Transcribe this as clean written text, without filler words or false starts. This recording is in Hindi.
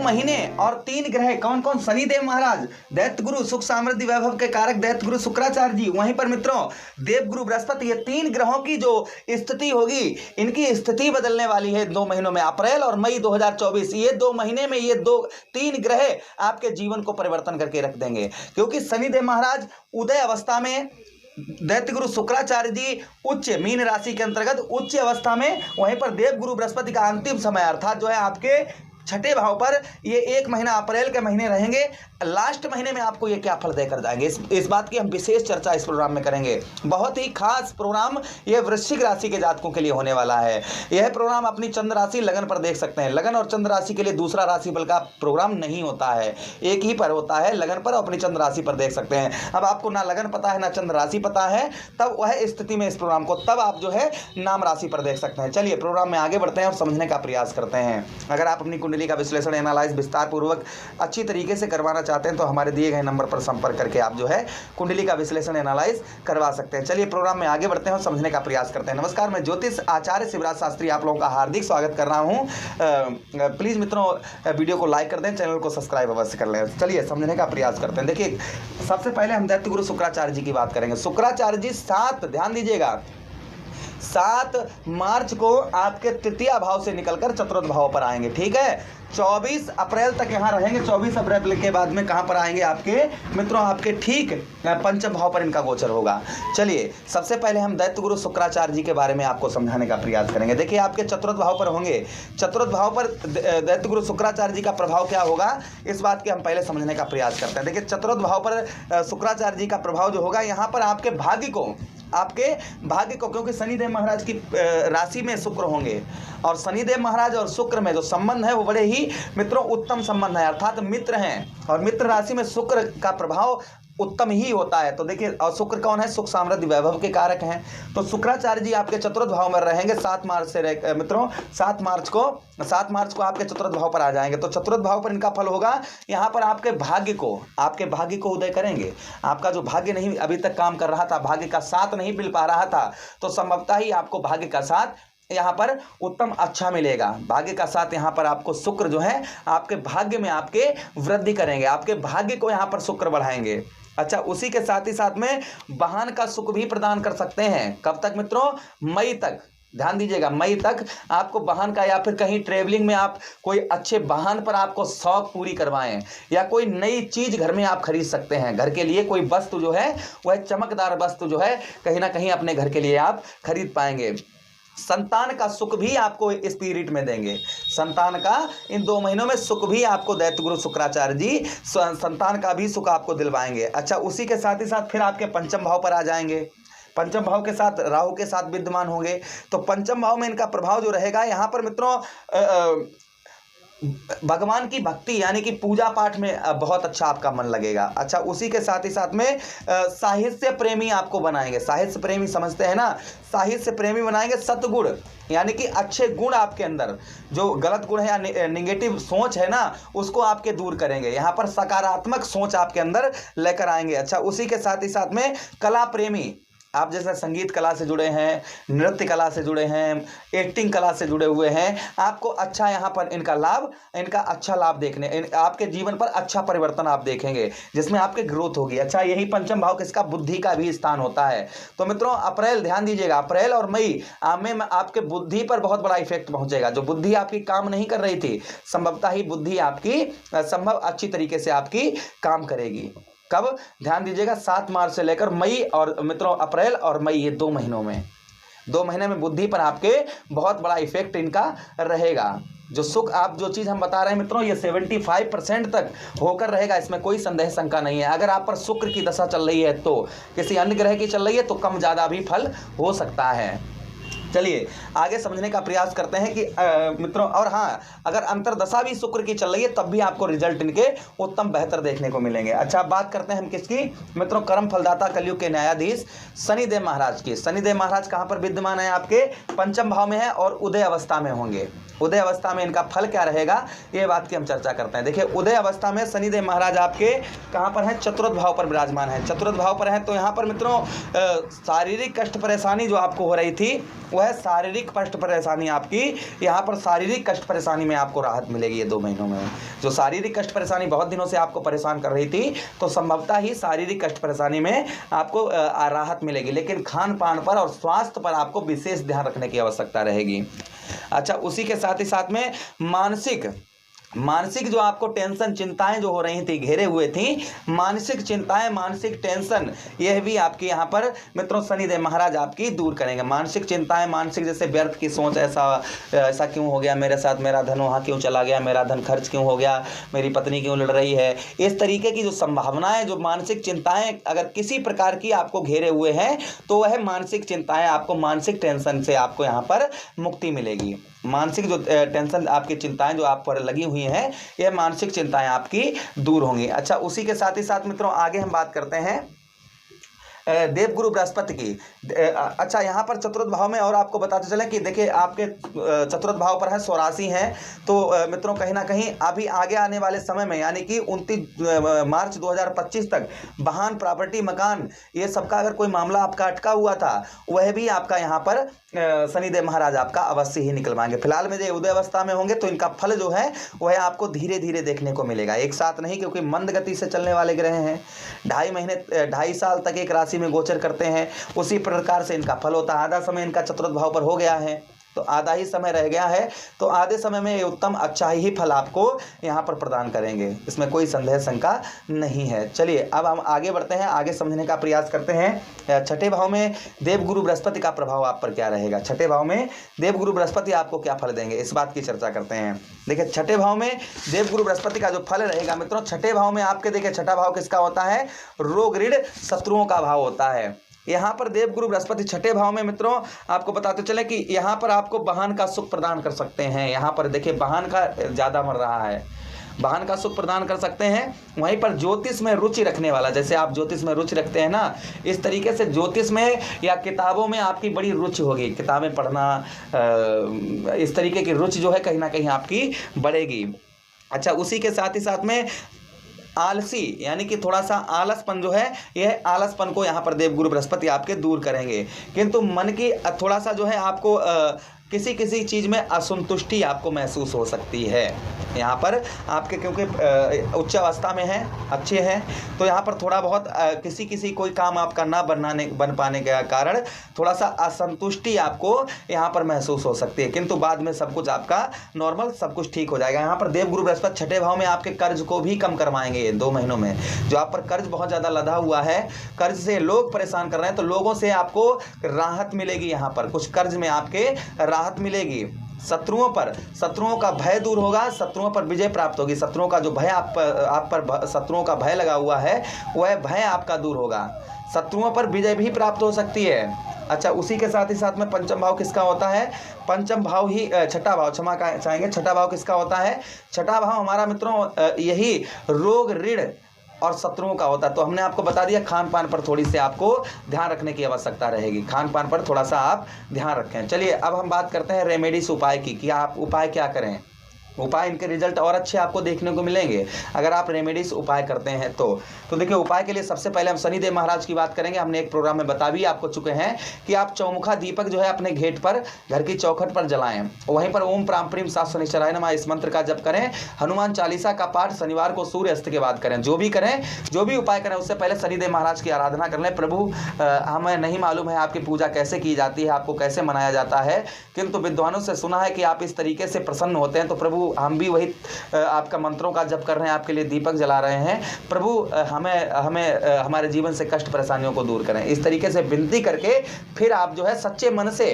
महीने और 3 ग्रह कौन कौन? शनिदेव महाराज, दैत्य गुरु, सुख समृद्धि वैभव के कारक दैत्य गुरु शुक्राचार्य जी, वहीं पर मित्रों देवगुरु बृहस्पति। ये 3 ग्रहों की जो स्थिति होगी, इनकी स्थिति बदलने वाली है 2 महीनों में, अप्रैल और मई 2024। ये 2 महीने में ये 3 ग्रह आपके जीवन को परिवर्तन करके रख देंगे, क्योंकि शनिदेव महाराज उदय अवस्था में, दैत्य गुरु शुक्राचार्य जी उच्च मीन राशि के अंतर्गत उच्च अवस्था में, वहीं पर देव गुरु बृहस्पति का अंतिम समय अर्थात जो है आपके 6ठे भाव पर ये 1 महीना अप्रैल के महीने रहेंगे। लास्ट महीने में आपको ये क्या फल देकर जाएंगे, इस बात की हम विशेष चर्चा इस प्रोग्राम में करेंगे। बहुत ही खास प्रोग्राम ये वृश्चिक राशि के जातकों के लिए होने वाला है। यह प्रोग्राम अपनी चंद्र राशि लगन पर देख सकते हैं। लगन और चंद्र राशि के लिए दूसरा राशि बल का प्रोग्राम नहीं होता है, एक ही पर होता है, लगन पर अपनी चंद्र राशि पर देख सकते हैं। अब आपको ना लगन पता है ना चंद्र राशि पता है, तब वह स्थिति में इस प्रोग्राम को तब आप जो है नाम राशि पर देख सकते हैं। चलिए प्रोग्राम में आगे बढ़ते हैं और समझने का प्रयास करते हैं। अगर आप अपनी कुंडली का विश्लेषण एनालाइज विस्तार पूर्वक अच्छी तरीके से करवाना चाहते हैं तो हमारे दिए गए नंबर पर संपर्क करके आप जो है कुंडली का विश्लेषण एनालाइज करवा सकते हैं। चलिए प्रोग्राम में आगे बढ़ते हैं और समझने का प्रयास करते हैं। नमस्कार, मैं ज्योतिष आचार्य शिवराज शास्त्री आप लोगों का हार्दिक स्वागत कर रहा हूं। प्लीज़ मित्रों वीडियो को लाइक कर दें, चैनल को सब्सक्राइब अवश्य कर लें। चलिए समझने का प्रयास करते हैं। देखिए सबसे पहले हम दैत्य गुरु शुक्राचार्य जी की बात करेंगे। शुक्राचार्य जी 7, ध्यान दीजिएगा, 7 मार्च को आपके तृतीय भाव से निकलकर चतुर्थ भाव पर आएंगे। ठीक है, 24 अप्रैल तक यहाँ रहेंगे। 24 अप्रैल के बाद में कहाँ पर आएंगे आपके मित्रों, आपके ठीक पंचम भाव पर इनका गोचर होगा। चलिए सबसे पहले हम दैत्य गुरु शुक्राचार्य जी के बारे में आपको समझाने का प्रयास करेंगे। देखिए आपके चतुर्थ भाव पर होंगे। चतुर्थ भाव पर दैत्य गुरु शुक्राचार्य जी का प्रभाव क्या होगा, इस बात के हम पहले समझने का प्रयास करते हैं। देखिए चतुर्थ भाव पर शुक्राचार्य जी का प्रभाव जो होगा, यहाँ पर आपके भाग्य को क्योंकि शनिदेव महाराज की राशि में शुक्र होंगे और शनिदेव महाराज और शुक्र में जो संबंध है वो बड़े ही मित्रों उत्तम संबंध है, अर्थात मित्र हैं, और मित्र राशि में शुक्र का प्रभाव उत्तम ही होता है। तो देखिए, और शुक्र कौन है, सुख समृद्धि वैभव के कारक हैं। तो शुक्राचार्य जी आपके चतुर्थ भाव में रहेंगे 7 मार्च से मित्रों 7 मार्च को आपके चतुर्थ भाव पर आ जाएंगे। तो चतुर्थ भाव पर इनका फल होगा, यहाँ पर आपके भाग्य को उदय करेंगे। आपका जो भाग्य नहीं अभी तक काम कर रहा था, भाग्य का साथ नहीं मिल पा रहा था, तो संभवतः ही आपको भाग्य का साथ यहाँ पर उत्तम अच्छा मिलेगा। भाग्य का साथ यहाँ पर आपको शुक्र जो है आपके भाग्य में आपके वृद्धि करेंगे, आपके भाग्य को यहाँ पर शुक्र बढ़ाएंगे। अच्छा, उसी के साथ ही साथ में वाहन का सुख भी प्रदान कर सकते हैं। कब तक मित्रों, मई तक। ध्यान दीजिएगा, मई तक आपको वाहन का, या फिर कहीं ट्रेवलिंग में आप कोई अच्छे वाहन पर आपको शौक पूरी करवाएं, या कोई नई चीज घर में आप खरीद सकते हैं। घर के लिए कोई वस्तु जो है वह चमकदार वस्तु जो है कहीं ना कहीं अपने घर के लिए आप खरीद पाएंगे। संतान का सुख भी आपको इस पीरियड में देंगे। संतान का इन 2 महीनों में सुख भी आपको दैत्य गुरु शुक्राचार्य जी संतान का भी सुख आपको दिलवाएंगे। अच्छा, उसी के साथ ही साथ फिर आपके पंचम भाव पर आ जाएंगे। पंचम भाव के साथ राहु के साथ विद्यमान होंगे। तो पंचम भाव में इनका प्रभाव जो रहेगा, यहाँ पर मित्रों भगवान की भक्ति यानी कि पूजा पाठ में बहुत अच्छा आपका मन लगेगा। अच्छा, उसी के साथ ही साथ में साहित्य प्रेमी आपको बनाएंगे। साहित्य प्रेमी समझते हैं ना, साहित्य प्रेमी बनाएंगे। सतगुण यानी कि अच्छे गुण आपके अंदर, जो गलत गुण है या निगेटिव सोच है ना, उसको आपके दूर करेंगे। यहाँ पर सकारात्मक सोच आपके अंदर लेकर आएंगे। अच्छा, उसी के साथ ही साथ में कला प्रेमी, आप जैसे संगीत कला से जुड़े हैं, नृत्य कला से जुड़े हैं, एक्टिंग कला से जुड़े हुए हैं, आपको अच्छा यहाँ पर इनका अच्छा लाभ देखने, आपके जीवन पर अच्छा परिवर्तन आप देखेंगे, जिसमें आपके ग्रोथ होगी। अच्छा, यही पंचम भाव किसका, बुद्धि का भी स्थान होता है। तो मित्रों अप्रैल, ध्यान दीजिएगा, अप्रैल और मई में आपके बुद्धि पर बहुत बड़ा इफेक्ट पहुंचेगा। जो बुद्धि आपकी काम नहीं कर रही थी, संभवतः ही बुद्धि आपकी संभव अच्छी तरीके से आपकी काम करेगी। कब, ध्यान दीजिएगा, 7 मार्च से लेकर मई, और मित्रों अप्रैल और मई, ये 2 महीनों में, 2 महीने में बुद्धि पर आपके बहुत बड़ा इफेक्ट इनका रहेगा। जो सुख आप जो चीज़ हम बता रहे हैं मित्रों, ये 75% तक होकर रहेगा, इसमें कोई संदेह शंका नहीं है। अगर आप पर शुक्र की दशा चल रही है, तो किसी अन्य ग्रह की चल रही है तो कम ज़्यादा भी फल हो सकता है। चलिए आगे समझने का प्रयास करते हैं कि मित्रों, और हाँ, अगर अंतरदशा भी शुक्र की चल रही है तब भी आपको रिजल्ट इनके उत्तम बेहतर देखने को मिलेंगे। अच्छा, बात करते हैं हम किसकी मित्रों, कर्म फलदाता कलयुग के न्यायाधीश शनिदेव महाराज की। शनिदेव महाराज कहाँ पर विद्यमान है, आपके पंचम भाव में है और उदय अवस्था में होंगे। उदय अवस्था में इनका फल क्या रहेगा, ये बात की हम चर्चा करते हैं। देखिए उदय अवस्था में शनिदेव महाराज आपके कहाँ पर हैं, चतुर्थ भाव पर विराजमान है। चतुर्थ भाव पर है तो यहाँ पर मित्रों शारीरिक कष्ट परेशानी जो आपको हो रही थी वो है शारीरिक कष्ट परेशानी आपकी, यहाँ पर शारीरिक कष्ट परेशानी में आपको राहत मिलेगी। ये 2 महीनों में जो शारीरिक कष्ट परेशानी बहुत दिनों से आपको परेशान कर रही थी, तो संभवतः ही शारीरिक कष्ट परेशानी में आपको राहत मिलेगी, लेकिन खान पान पर और स्वास्थ्य पर आपको विशेष ध्यान रखने की आवश्यकता रहेगी। अच्छा, उसी के साथ ही साथ में मानसिक जो आपको टेंशन चिंताएं जो हो रही थी, घेरे हुए थी, मानसिक चिंताएं, मानसिक टेंशन, यह भी आपकी यहाँ पर मित्रों शनिदेव महाराज आपकी दूर करेंगे। मानसिक चिंताएं, मानसिक जैसे व्यर्थ की सोच, ऐसा क्यों हो गया मेरे साथ, मेरा धन वहाँ क्यों चला गया, मेरा धन खर्च क्यों हो गया, मेरी पत्नी क्यों लड़ रही है, इस तरीके की जो संभावनाएं, जो मानसिक चिंताएं अगर किसी प्रकार की आपको घेरे हुए हैं, तो वह मानसिक चिंताएं आपको, मानसिक टेंशन से आपको यहाँ पर मुक्ति मिलेगी। मानसिक जो टेंशन आपकी चिंताएं जो आप पर लगी हुई हैं, यह मानसिक चिंताएं आपकी दूर होंगी। अच्छा, उसी के साथ ही साथ मित्रों आगे हम बात करते हैं देवगुरु बृहस्पति की। अच्छा, यहाँ पर चतुर्थ भाव में और आपको बताते चले कि देखिए आपके चतुर्थ भाव पर है 84 हैं, तो मित्रों कहीं ना कहीं अभी आगे आने वाले समय में यानी कि 29 मार्च 2025 तक वाहन, प्रॉपर्टी, मकान, ये सबका अगर कोई मामला आपका अटका हुआ था, वह भी आपका यहाँ पर शनिदेव महाराज आपका अवश्य ही निकलवाएंगे। फिलहाल में जो उदय अवस्था में होंगे, तो इनका फल जो है वह आपको धीरे धीरे देखने को मिलेगा, एक साथ नहीं, क्योंकि मंद गति से चलने वाले ग्रह हैं। 2.5 साल तक एक राशि में गोचर करते हैं, उसी प्रकार से इनका फल होता है। आधा समय इनका चतुर्थ भाव पर हो गया है, तो आधा ही समय रह गया है, तो आधे समय में ये उत्तम अच्छा ही फल आपको यहाँ पर प्रदान करेंगे, इसमें कोई संदेह शंका नहीं है। चलिए अब हम आगे बढ़ते हैं, आगे समझने का प्रयास करते हैं। छठे भाव में देवगुरु बृहस्पति का प्रभाव आप पर क्या रहेगा, छठे भाव में देवगुरु बृहस्पति आपको क्या फल देंगे, इस बात की चर्चा करते हैं। देखिए छठे भाव में देवगुरु बृहस्पति का जो फल रहेगा मित्रों, छठे भाव में आपके देखिए छठा भाव किसका होता है, रोग ऋण शत्रुओं का भाव होता है। यहाँ पर देवगुरु बृहस्पति छठे भाव में मित्रों आपको बताते चले कि यहाँ पर आपको वाहन का सुख प्रदान कर सकते हैं। यहाँ पर देखिए वाहन का ज़्यादा मर रहा है, वाहन का सुख प्रदान कर सकते हैं। वहीं पर ज्योतिष में रुचि रखने वाला, जैसे आप ज्योतिष में रुचि रखते हैं ना, इस तरीके से ज्योतिष में या किताबों में आपकी बड़ी रुचि होगी, किताबें पढ़ना, इस तरीके की रुचि जो है कहीं ना कहीं आपकी बढ़ेगी। अच्छा, उसी के साथ ही साथ में आलसी यानी कि थोड़ा सा आलसपन जो है, यह आलसपन को यहाँ पर देवगुरु बृहस्पति आपके दूर करेंगे। किंतु मन की थोड़ा सा जो है आपको किसी किसी चीज़ में असंतुष्टि आपको महसूस हो सकती है। यहाँ पर आपके क्योंकि उच्च अवस्था में हैं, अच्छे हैं, तो यहाँ पर थोड़ा बहुत किसी कोई काम आपका ना बन पाने के कारण थोड़ा सा असंतुष्टि आपको यहाँ पर महसूस हो सकती है, किंतु बाद में सब कुछ आपका नॉर्मल, सब कुछ ठीक हो जाएगा। यहाँ पर देवगुरु बृहस्पति छठे भाव में आपके कर्ज को भी कम करवाएंगे। 2 महीनों में जो आप पर कर्ज बहुत ज़्यादा लदा हुआ है, कर्ज से लोग परेशान कर रहे हैं, तो लोगों से आपको राहत मिलेगी। यहाँ पर कुछ कर्ज में आपके राहत मिलेगी। शत्रुओं का भय दूर होगा, शत्रुओं पर विजय प्राप्त होगी। शत्रुओं का जो भय आप पर शत्रुओं का भय लगा हुआ है, वह भय आपका दूर होगा, शत्रुओं पर विजय भी प्राप्त हो सकती है। अच्छा, उसी के साथ ही साथ में पंचम भाव किसका होता है, पंचम भाव ही छठा भाव, क्षमा चाहेंगे, छठा भाव किसका होता है, छठा भाव हमारा मित्रों यही रोग ऋण और शत्रुओं का होता है। तो हमने आपको बता दिया खान पान पर थोड़ी सी आपको ध्यान रखने की आवश्यकता रहेगी, खान पान पर थोड़ा सा आप ध्यान रखें। चलिए अब हम बात करते हैं रेमेडीज उपाय की, कि आप उपाय क्या करें। उपाय इनके रिजल्ट और अच्छे आपको देखने को मिलेंगे अगर आप रेमेडीज उपाय करते हैं तो देखिए उपाय के लिए सबसे पहले हम शनिदेव महाराज की बात करेंगे। हमने एक प्रोग्राम में बता भी आपको चुके हैं कि आप चौमुखा दीपक जो है अपने घेट पर, घर की चौखट पर जलाएं, वहीं पर ओम प्राम प्रीम सात शनिश्चराय नमः इस मंत्र का जप करें। हनुमान चालीसा का पाठ शनिवार को सूर्य अस्त के बाद करें। जो भी करें, जो भी उपाय करें, उससे पहले शनिदेव महाराज की आराधना कर लें। प्रभु हमें नहीं मालूम है आपकी पूजा कैसे की जाती है, आपको कैसे मनाया जाता है, किंतु विद्वानों से सुना है कि आप इस तरीके से प्रसन्न होते हैं, तो प्रभु हम भी वही आपका मंत्रों का जप कर रहे हैं, आपके लिए दीपक जला रहे हैं। प्रभु हमें हमारे जीवन से कष्ट परेशानियों को दूर करें। इस तरीके से विनती करके फिर आप जो है सच्चे मन से